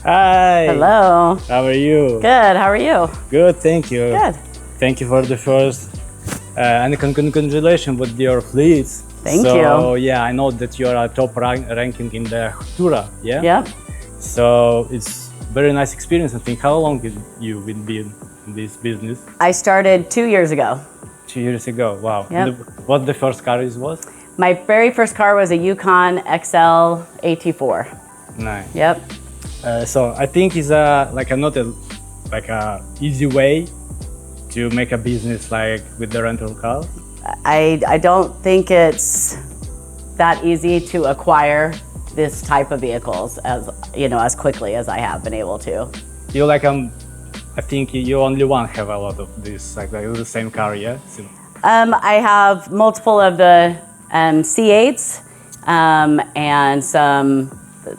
Hi. Hello. How are you? Good. How are you? Good, thank you. Good. Thank you for the first and congratulations with your fleets. Thank so, you. So yeah, I know that you are a top ranking in the Turo. Yeah. Yep. So it's very nice experience. I think. How long have you been in this business? I started 2 years ago. 2 years ago. Wow. Yep. What the first car was? My very first car was a Yukon XL AT4. Nice. Yep. So I think it's not a easy way to make a business like with the rental car. I don't think it's that easy to acquire this type of vehicles as quickly as I have been able to. You I think you only have a lot of this like the same car, yeah? I have multiple of the C8s and some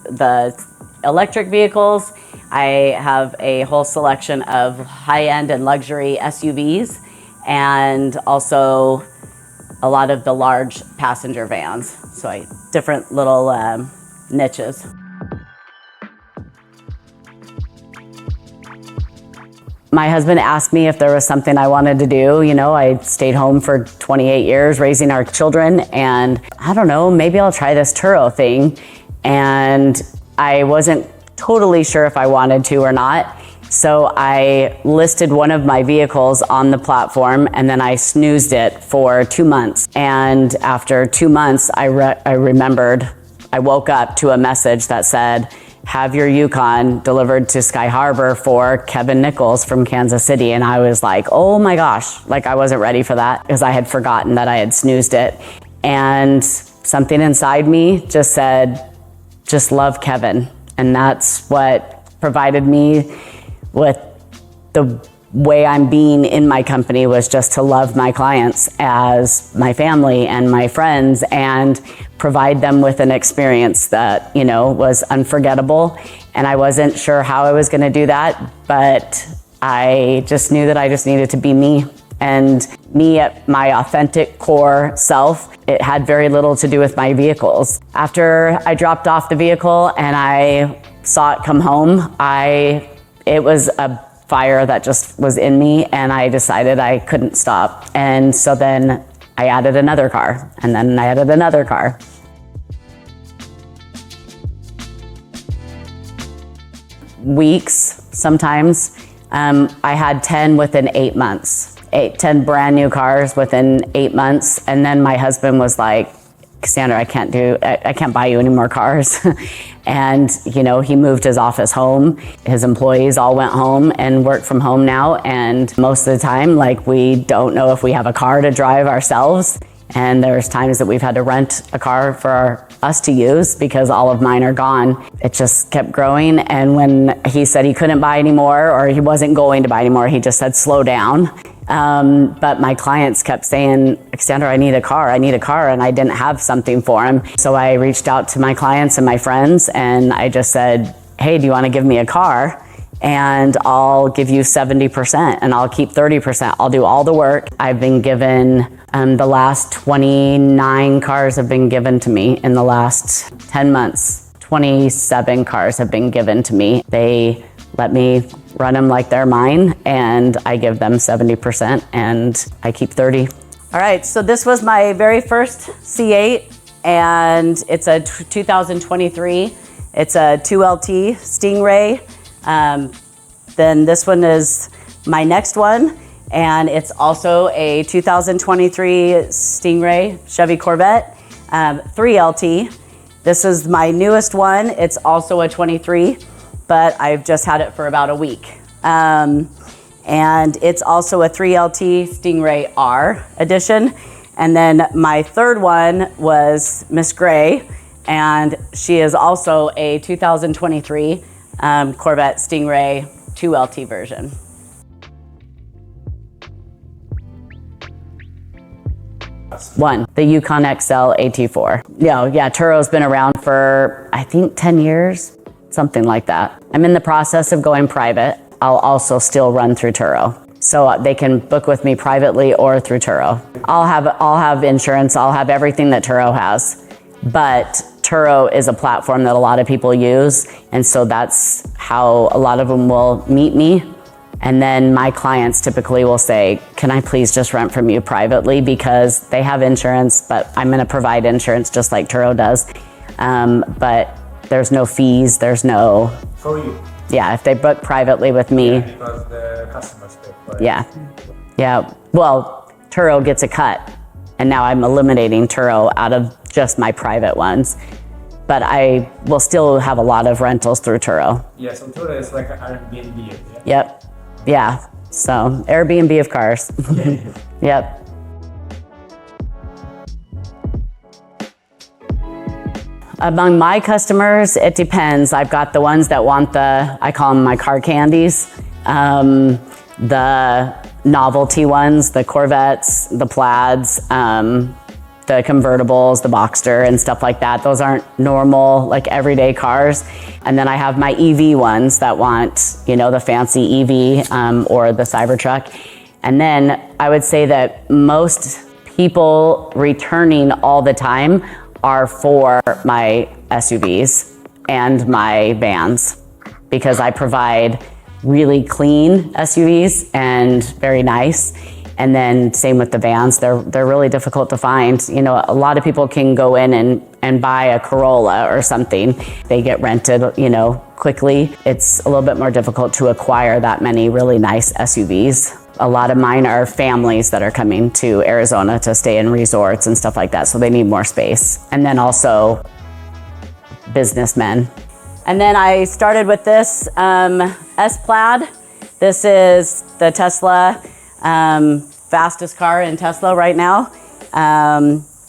the electric vehicles. I have a whole selection of high-end and luxury SUVs and also a lot of the large passenger vans. So different little niches. My husband asked me if there was something I wanted to do. You know, I stayed home for 28 years raising our children, and I don't know, maybe I'll try this Turo thing. And I wasn't totally sure if I wanted to or not. So I listed one of my vehicles on the platform, and then I snoozed it for 2 months. And after 2 months, I remembered, I woke up to a message that said, have your Yukon delivered to Sky Harbor for Kevin Nichols from Kansas City. And I was like, oh my gosh, like I wasn't ready for that because I had forgotten that I had snoozed it. And something inside me just said, just love Kevin. And that's what provided me with the way I'm being in my company, was just to love my clients as my family and my friends and provide them with an experience that, was unforgettable. And I wasn't sure how I was going to do that, but I just knew that I just needed to be me. And me at my authentic core self, it had very little to do with my vehicles. After I dropped off the vehicle and I saw it come home, it was a fire that just was in me, and I decided I couldn't stop. And so then I added another car, and then I added another car. Weeks, sometimes. I had 10 within 8 months. 10 brand new cars within 8 months. And then my husband was like, Kasandra, I can't buy you any more cars. And, he moved his office home. His employees all went home and work from home now. And most of the time, we don't know if we have a car to drive ourselves. And there's times that we've had to rent a car for us to use because all of mine are gone. It just kept growing. And when he said he couldn't buy anymore, or he wasn't going to buy anymore, he just said, slow down. But my clients kept saying, Kasandra, I need a car, and I didn't have something for him. So I reached out to my clients and my friends, and I just said, hey, do you want to give me a car? And I'll give you 70%, and I'll keep 30%. I'll do all the work. I've been given, the last 29 cars have been given to me in the last 10 months. 27 cars have been given to me. They let me run them like they're mine, and I give them 70% and I keep 30. All right, so this was my very first C8, and it's a 2023. It's a 2LT Stingray. Then this one is my next one, and it's also a 2023 Stingray Chevy Corvette, 3LT. This is my newest one. It's also a 23. But I've just had it for about a week. And it's also a 3LT Stingray R edition. And then my third one was Miss Gray, and she is also a 2023 Corvette Stingray 2LT version. One, the Yukon XL AT4. Yeah, Turo's been around for, I think, 10 years. Something like that. I'm in the process of going private. I'll also still run through Turo. So they can book with me privately or through Turo. I'll have insurance, I'll have everything that Turo has. But Turo is a platform that a lot of people use. And so that's how a lot of them will meet me. And then my clients typically will say, can I please just rent from you privately? Because they have insurance, but I'm gonna provide insurance just like Turo does. But there's no fees, there's no... For you? Yeah, if they book privately with me. Yeah, because the customers pay for it. Yeah, yeah. Well, Turo gets a cut. And now I'm eliminating Turo out of just my private ones. But I will still have a lot of rentals through Turo. Yeah, so Turo is like an Airbnb. Yeah? Yep. Yeah. So Airbnb of cars. Yep. Among my customers, it depends. I've got the ones that want I call them my car candies. The novelty ones, the Corvettes, the Plaids, the convertibles, the Boxster and stuff like that. Those aren't normal, like everyday cars. And then I have my EV ones that want, the fancy EV or the Cybertruck. And then I would say that most people returning all the time are for my SUVs and my vans, because I provide really clean SUVs and very nice. And then same with the vans, they're really difficult to find. A lot of people can go in and buy a Corolla or something. They get rented, quickly. It's a little bit more difficult to acquire that many really nice SUVs. A lot of mine are families that are coming to Arizona to stay in resorts and stuff like that, so they need more space. And then also businessmen. And then I started with this S-Plaid. This is the Tesla, fastest car in Tesla right now,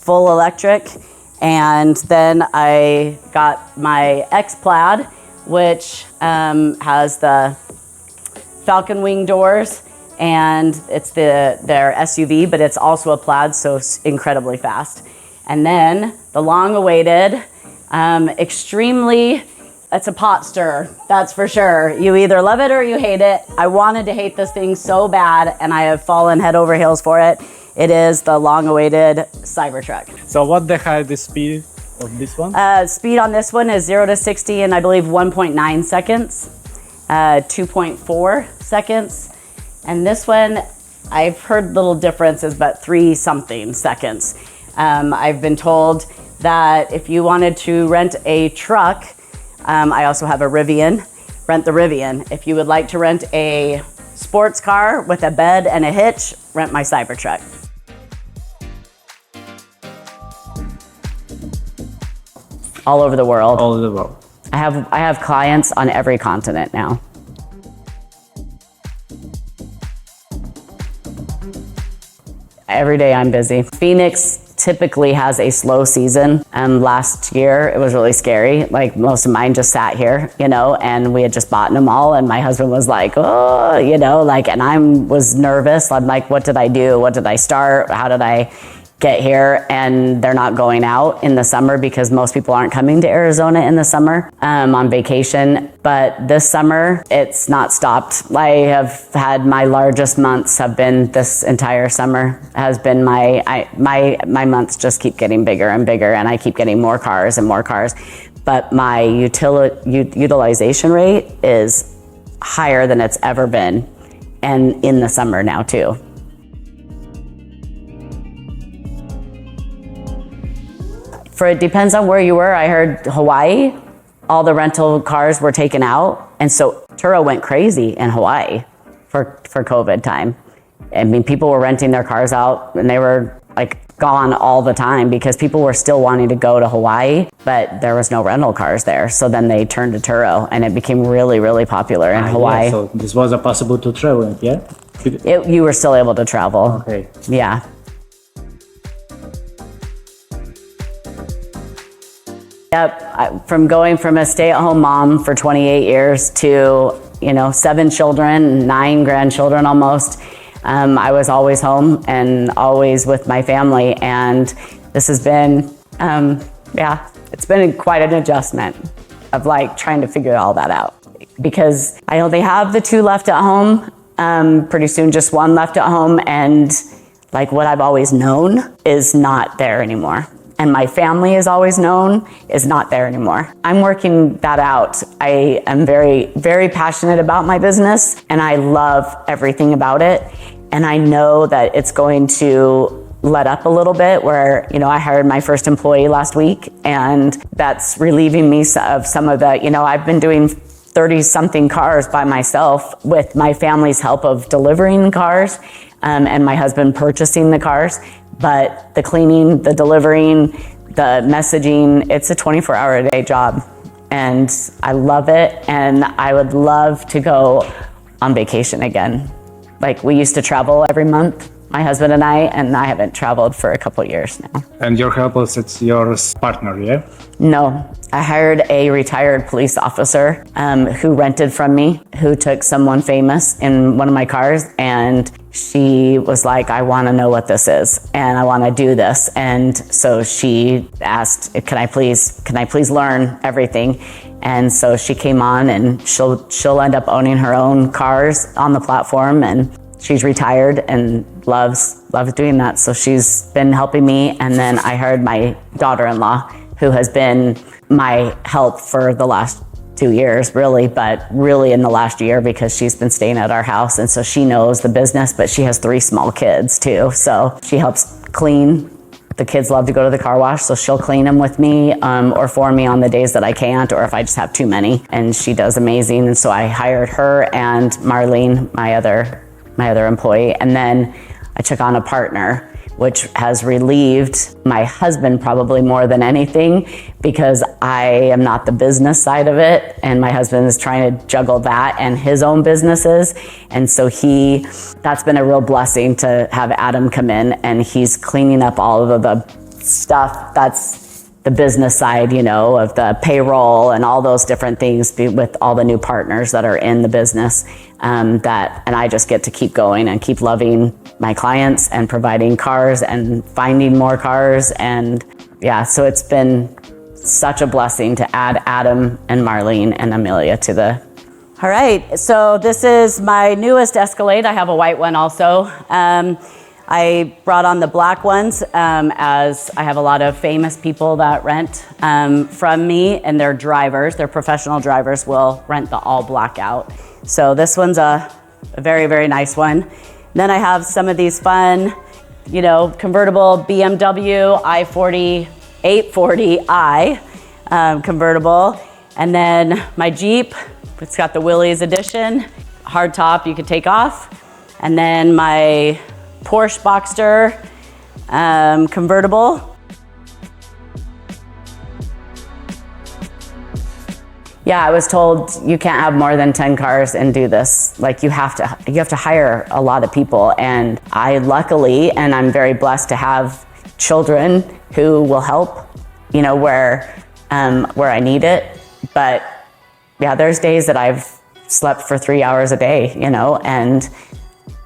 full electric. And then I got my X-Plaid, which has the Falcon Wing doors, and it's their SUV, but it's also a Plaid, so it's incredibly fast. And then the long-awaited, it's a pot stir, that's for sure. You either love it or you hate it. I wanted to hate this thing so bad, and I have fallen head over heels for it. It is the long-awaited Cybertruck. So what the highest speed of this one? Speed on this one is 0 to 60 in, I believe, 1.9 seconds, 2.4 seconds. And this one, I've heard little differences, but 3-something seconds. I've been told that if you wanted to rent a truck, I also have a Rivian, rent the Rivian. If you would like to rent a sports car with a bed and a hitch, rent my Cybertruck. All over the world. All over the world. I have clients on every continent now. Every day I'm busy. Phoenix typically has a slow season. Last year it was really scary. Like most of mine just sat here, and we had just bought them all, and my husband was like, oh, and I was nervous. I'm like, what did I do? What did I start? How did I get here? And they're not going out in the summer because most people aren't coming to Arizona in the summer on vacation. But this summer, it's not stopped. I have had my largest months have been this entire summer has been my months just keep getting bigger and bigger, and I keep getting more cars and more cars. But my utilization rate is higher than it's ever been, and in the summer now too. It depends on where you were. I heard Hawaii, all the rental cars were taken out. And so Turo went crazy in Hawaii for COVID time. I mean, people were renting their cars out and they were like gone all the time because people were still wanting to go to Hawaii, but there was no rental cars there. So then they turned to Turo, and it became really, really popular in Hawaii. Yeah, so this was possible to travel, yeah? You were still able to travel. Okay. Yeah. Yep, from going from a stay-at-home mom for 28 years to, 7 children, 9 grandchildren almost. I was always home and always with my family, and this has been, it's been quite an adjustment of trying to figure all that out. Because I only have the 2 left at home, pretty soon just 1 left at home, and what I've always known is not there anymore. and my family is always known is not there anymore. I'm working that out. I am very, very passionate about my business, and I love everything about it. And I know that it's going to let up a little bit where, I hired my first employee last week, and that's relieving me of some of the, I've been doing 30 something cars by myself with my family's help of delivering cars, and my husband purchasing the cars. But the cleaning, the delivering, the messaging, it's a 24-hour-a-day job. And I love it, and I would love to go on vacation again. Like, we used to travel every month, my husband and I haven't traveled for a couple of years now. And your helpers, it's your partner, yeah? No, I hired a retired police officer who rented from me, who took someone famous in one of my cars, and she was like, I want to know what this is, and I want to do this. And so she asked, can I please learn everything? And so she came on, and she'll end up owning her own cars on the platform, and she's retired and loves doing that. So she's been helping me. And then I hired my daughter-in-law, who has been my help for the last 2 years, really, but really in the last year, because she's been staying at our house. And so she knows the business, but she has 3 small kids too. So she helps clean. The kids love to go to the car wash, so she'll clean them with me or for me on the days that I can't, or if I just have too many. And she does amazing. And so I hired her and Marlene, my other employee. And then I took on a partner, which has relieved my husband probably more than anything, because I am not the business side of it, and my husband is trying to juggle that and his own businesses. And so that's been a real blessing to have Adam come in, and he's cleaning up all of the stuff that's the business side, of the payroll and all those different things with all the new partners that are in the business, and I just get to keep going and keep loving my clients and providing cars and finding more cars. And yeah, so it's been such a blessing to add Adam and Marlene and Amelia to the. All right, so this is my newest Escalade. I have a white one also. I brought on the black ones as I have a lot of famous people that rent from me, and their professional drivers will rent the all black out. So this one's a very, very nice one. Then I have some of these fun, convertible BMW i40, 840i convertible. And then my Jeep, it's got the Willys edition, hard top you could take off. And then my Porsche Boxster convertible. Yeah, I was told you can't have more than 10 cars and do this. Like, you have to hire a lot of people. And I luckily, and I'm very blessed to have children who will help, where I need it. But yeah, there's days that I've slept for 3 hours a day, and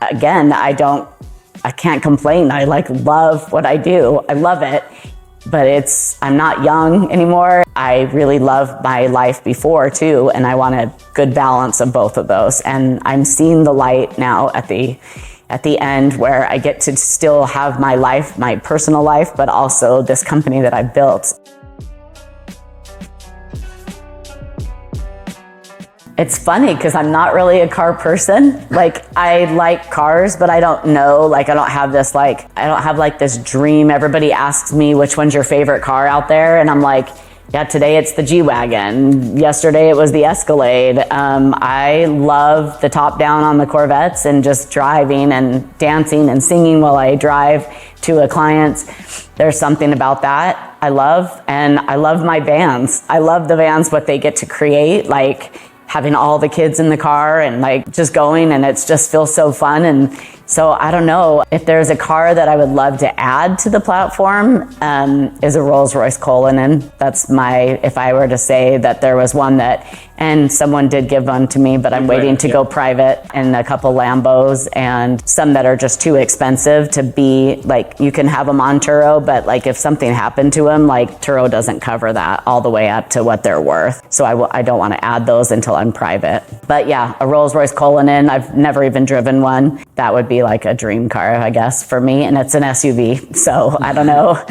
again, I can't complain. I love what I do. I love it. But I'm not young anymore. I really loved my life before too, and I want a good balance of both of those. And I'm seeing the light now at the end, where I get to still have my life, my personal life, but also this company that I've built. It's funny because I'm not really a car person. I like cars, but I don't know, I don't have this, I don't have this dream. Everybody asks me, which one's your favorite car out there? And I'm like, yeah, today it's the G-Wagon. Yesterday it was the Escalade. I love the top down on the Corvettes and just driving and dancing and singing while I drive to a client. There's something about that I love. And I love my vans. I love the vans, what they get to create, having all the kids in the car and just going, and it just feels so fun. And so I don't know if there's a car that I would love to add to the platform, is a Rolls-Royce Cullinan. That's if I were to say that there was one that And someone did give one to me, but I'm waiting to go private, and a couple Lambos and some that are just too expensive to be like, you can have them on Turo, but like if something happened to them, like Turo doesn't cover that all the way up to what they're worth. So I don't want to add those until I'm private. But yeah, a Rolls-Royce Cullinan, I've never even driven one. That would be like a dream car, I guess, for me. And it's an SUV, so I don't know.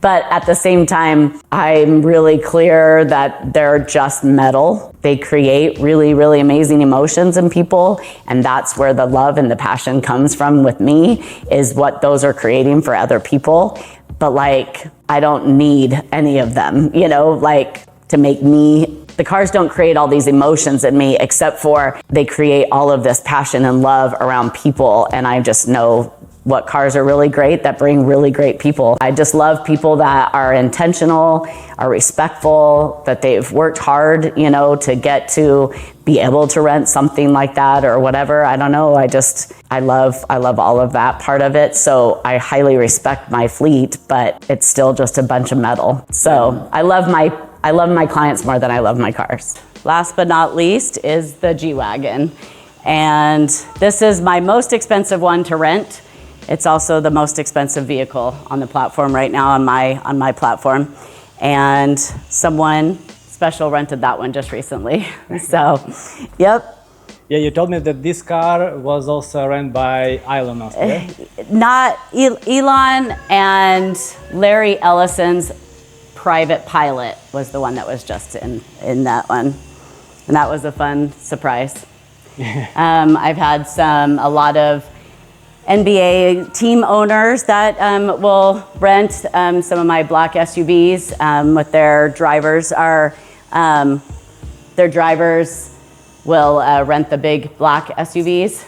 But at the same time, I'm really clear that they're just metal. They create really, really amazing emotions in people. And that's where the love and the passion comes from with me, is what those are creating for other people. But like, I don't need any of them, you know, like to make me. The cars don't create all these emotions in me, except for they create all of this passion and love around people. And I just know what cars are really great, that bring really great people. I just love people that are intentional, are respectful, that they've worked hard, you know, to get to be able to rent something like that or whatever. I don't know. I love all of that part of it. So I highly respect my fleet, but it's still just a bunch of metal. So I love my clients more than I love my cars. Last but not least is the G-Wagon. And this is my most expensive one to rent. It's also the most expensive vehicle on the platform right now on my platform. And someone special rented that one just recently. So, yep. Yeah, you told me that this car was also rented by Elon Musk, right? Not Elon, and Larry Ellison's private pilot was the one that was just in that one. And that was a fun surprise. I've had a lot of NBA team owners that will rent some of my black SUVs with their drivers. Their drivers will rent the big black SUVs.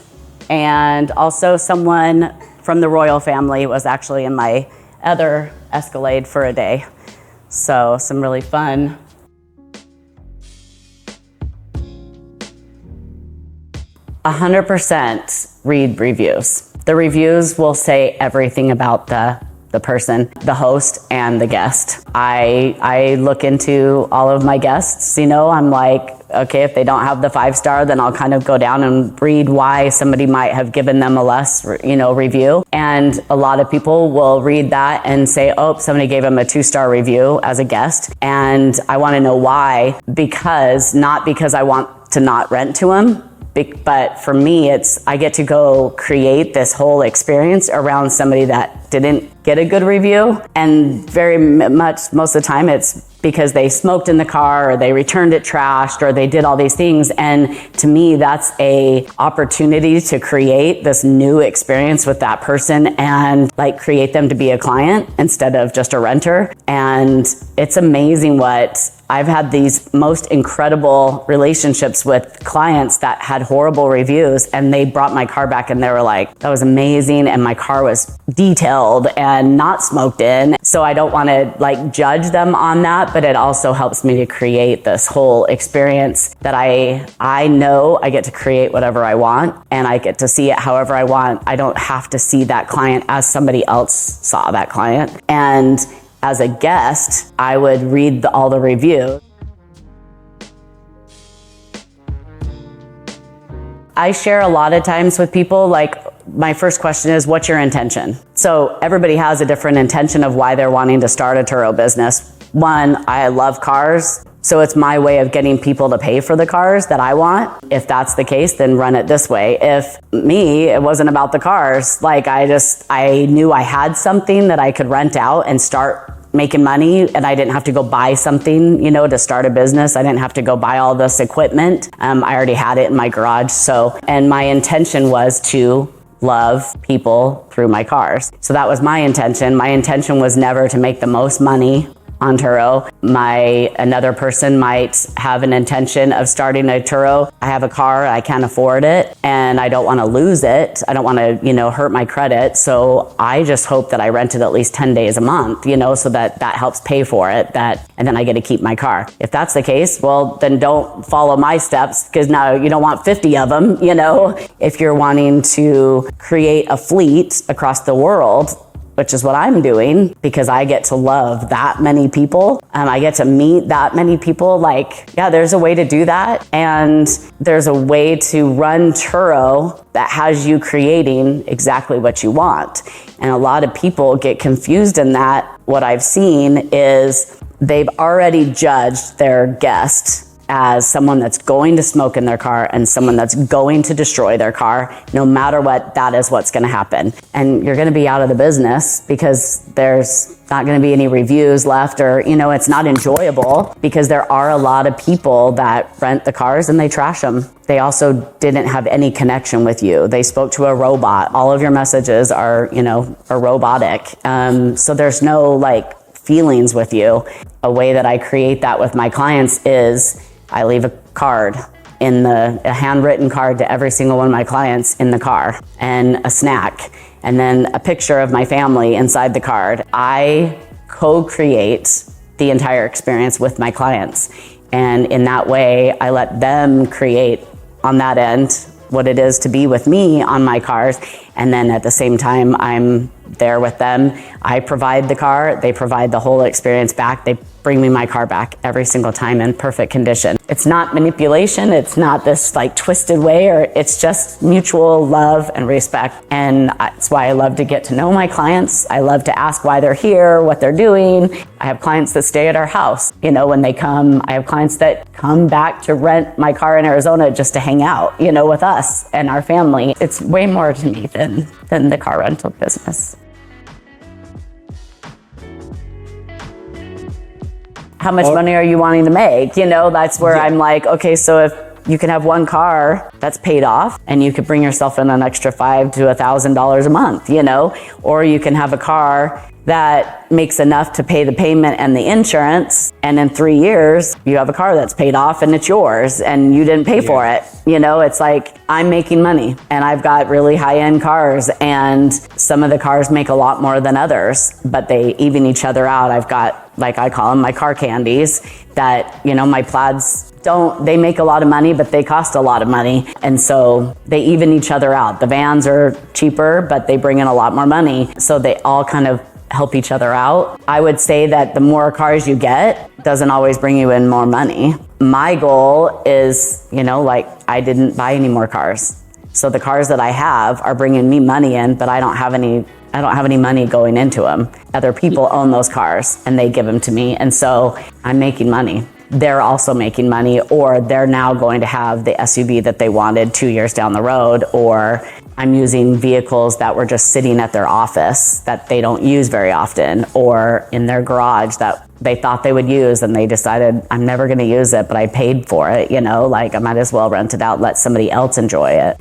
And also someone from the royal family was actually in my other Escalade for a day. So some really fun. A 100% read reviews. The reviews will say everything about the person, the host, and the guest. I look into all of my guests, you know, I'm like, okay, if they don't have the 5-star, then I'll kind of go down and read why somebody might have given them a less, review. And a lot of people will read that and say, oh, somebody gave them a 2-star review as a guest. And I want to know why, not because I want to not rent to them, but for me, I get to go create this whole experience around somebody that didn't get a good review. And very much, most of the time, it's because they smoked in the car, or they returned it trashed, or they did all these things. And to me, that's a opportunity to create this new experience with that person and like create them to be a client instead of just a renter. And it's amazing what I've had these most incredible relationships with clients that had horrible reviews, and they brought my car back and they were like, that was amazing. And my car was detailed and not smoked in. So I don't want to like judge them on that, but it also helps me to create this whole experience that I know I get to create whatever I want, and I get to see it however I want. I don't have to see that client as somebody else saw that client. And as a guest, I would read all the reviews. I share a lot of times with people, like, my first question is, what's your intention? So everybody has a different intention of why they're wanting to start a Turo business. One, I love cars, so it's my way of getting people to pay for the cars that I want. If that's the case, then run it this way. If it wasn't about the cars. Like, I knew I had something that I could rent out and start making money, and I didn't have to go buy something, to start a business. I didn't have to go buy all this equipment. I already had it in my garage. And my intention was to love people through my cars. So that was my intention. My intention was never to make the most money on Turo. Another person might have an intention of starting a Turo. I have a car, I can't afford it, and I don't want to lose it. I don't want to, hurt my credit. So I just hope that I rent it at least 10 days a month, so that helps pay for it, and then I get to keep my car. If that's the case, well, then don't follow my steps, because now you don't want 50 of them, If you're wanting to create a fleet across the world, which is what I'm doing, because I get to love that many people. I get to meet that many people. Like, yeah, there's a way to do that. And there's a way to run Turo that has you creating exactly what you want. And a lot of people get confused in that. What I've seen is they've already judged their guest as someone that's going to smoke in their car and someone that's going to destroy their car. No matter what, that is what's gonna happen. And you're gonna be out of the business because there's not gonna be any reviews left, or, it's not enjoyable, because there are a lot of people that rent the cars and they trash them. They also didn't have any connection with you. They spoke to a robot. All of your messages are robotic. So there's no feelings with you. A way that I create that with my clients is I leave a card a handwritten card to every single one of my clients in the car, and a snack, and then a picture of my family inside the card. I co-create the entire experience with my clients. And in that way, I let them create on that end what it is to be with me on my cars. And then at the same time, I'm there with them. I provide the car, they provide the whole experience back. They bring me my car back every single time in perfect condition. It's not manipulation. It's not this twisted way, or it's just mutual love and respect. And that's why I love to get to know my clients. I love to ask why they're here, what they're doing. I have clients that stay at our house. When they come, I have clients that come back to rent my car in Arizona just to hang out, with us and our family. It's way more to me than the car rental business. How much money are you wanting to make? That's where I'm like, okay, so if you can have one car that's paid off and you could bring yourself in an extra $5,000 to $1,000 a month, or you can have a car that makes enough to pay the payment and the insurance, and in 3 years you have a car that's paid off and it's yours and you didn't pay for it. It's like, I'm making money and I've got really high-end cars, and some of the cars make a lot more than others, but they even each other out. I've got, I call them my car candies, that my Plaids they make a lot of money, but they cost a lot of money. And so they even each other out. The vans are cheaper, but they bring in a lot more money. So they all kind of help each other out. I would say that the more cars you get doesn't always bring you in more money. My goal is, I didn't buy any more cars. So the cars that I have are bringing me money in, but I don't have any money going into them. Other people own those cars and they give them to me. And so I'm making money. They're also making money, or they're now going to have the SUV that they wanted 2 years down the road, or I'm using vehicles that were just sitting at their office that they don't use very often, or in their garage that they thought they would use and they decided, I'm never going to use it, but I paid for it, I might as well rent it out, let somebody else enjoy it.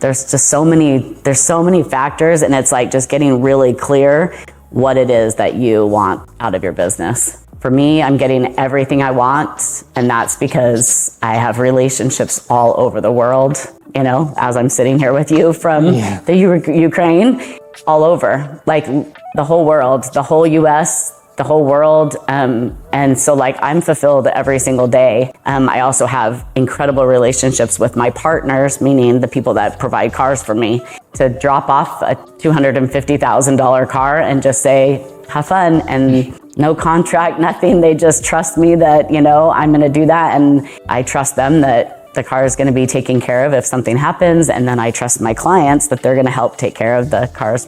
There's so many factors, and it's just getting really clear what it is that you want out of your business. For me, I'm getting everything I want, and that's because I have relationships all over the world, as I'm sitting here with you from the Ukraine, all over, the whole world, the whole US, the whole world. And so I'm fulfilled every single day. I also have incredible relationships with my partners, meaning the people that provide cars for me, to drop off a $250,000 car and just say, have fun, and no contract, nothing. They just trust me that, I'm going to do that. And I trust them that the car is going to be taken care of if something happens. And then I trust my clients that they're going to help take care of the cars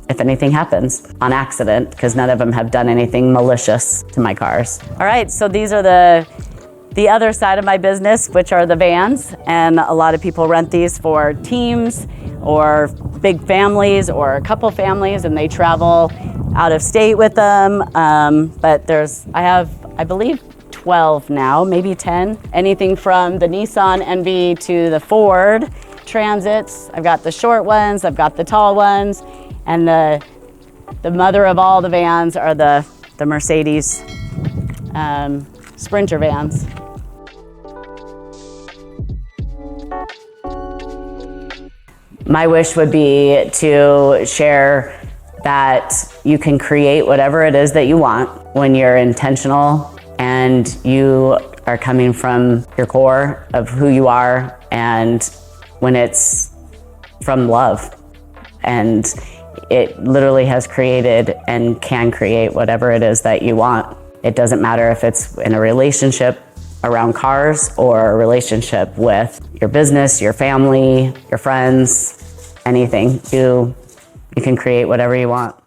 if anything happens on accident, because none of them have done anything malicious to my cars. All right, so these are the other side of my business, which are the vans. And a lot of people rent these for teams or big families or a couple families, and they travel out of state with them. But I have, I believe, 12 now, maybe 10. Anything from the Nissan Envy to the Ford Transits. I've got the short ones, I've got the tall ones, and the mother of all the vans are the Mercedes Sprinter vans. My wish would be to share that you can create whatever it is that you want when you're intentional and you are coming from your core of who you are, and when it's from love. And it literally has created and can create whatever it is that you want. It doesn't matter if it's in a relationship around cars or a relationship with your business, your family, your friends, anything. You can create whatever you want.